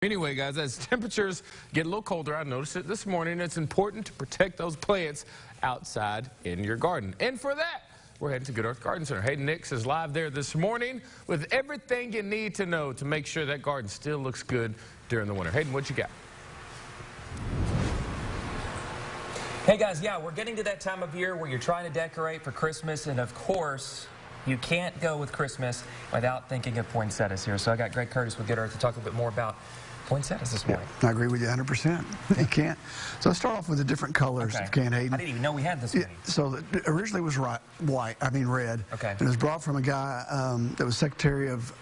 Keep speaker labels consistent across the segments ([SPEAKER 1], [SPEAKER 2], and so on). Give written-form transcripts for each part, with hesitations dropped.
[SPEAKER 1] Anyway, guys, as temperatures get a little colder, I noticed it this morning, it's important to protect those plants outside in your garden. And for that, we're heading to Good Earth Garden Center. Hayden Nix is live there this morning with everything you need to know to make sure that garden still looks good during the winter. Hayden, what you got?
[SPEAKER 2] Hey guys, yeah, we're getting to that time of year where you're trying to decorate for Christmas, and of course, you can't go with Christmas without thinking of poinsettias here. So I got Greg Curtis with Good Earth to talk a bit more about poinsettias this morning.
[SPEAKER 3] I agree with you 100%. You can't. So let's start off with the different colors, if you can, Hayden.
[SPEAKER 2] I didn't even know we had this many.
[SPEAKER 3] So originally it was red.
[SPEAKER 2] Okay.
[SPEAKER 3] And it was brought from a guy that was Secretary of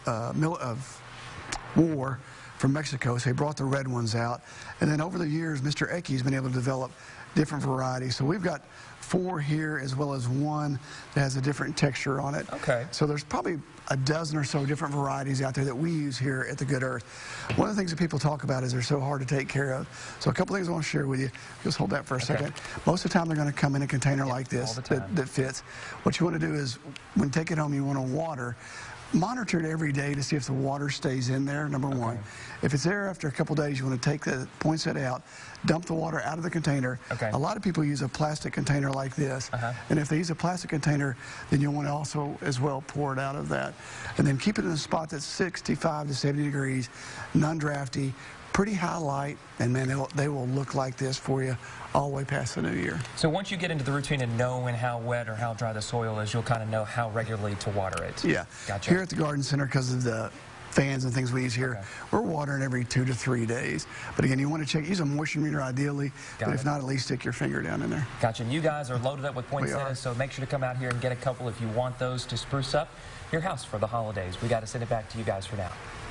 [SPEAKER 3] War from Mexico, so he brought the red ones out. And then over the years, Mr. Ecke's been able to develop different varieties. So we've got 4 here as well as 1 that has a different texture on it.
[SPEAKER 2] Okay.
[SPEAKER 3] So there's probably a dozen or so different varieties out there that we use here at the Good Earth. One of the things that people talk about is they're so hard to take care of. So a couple things I want to share with you. Just hold that for a second. Most of the time they're going to come in a container like this that fits. What you want to do is when you take it home, you want to water. Monitor it every day to see if the water stays in there, number one. If it's there after a couple days, you want to take the poinsettia out, dump the water out of the container. A lot of people use a plastic container like this. And if they use a plastic container, then you'll want to also as well pour it out of that. And then keep it in a spot that's 65 to 70 degrees, non-drafty, pretty high light, and man, they will look like this for you all the way past the new year.
[SPEAKER 2] So once you get into the routine of knowing how wet or how dry the soil is, you'll kind of know how regularly to water it.
[SPEAKER 3] Yeah.
[SPEAKER 2] Gotcha.
[SPEAKER 3] Here at the Garden Center, because of the fans and things we use here, we're watering every 2 to 3 days. But again, you want to use a moisture meter ideally, but if not, at least stick your finger down in there.
[SPEAKER 2] Gotcha. And you guys are loaded up with poinsettias, so make sure to come out here and get a couple if you want those to spruce up your house for the holidays. We got to send it back to you guys for now.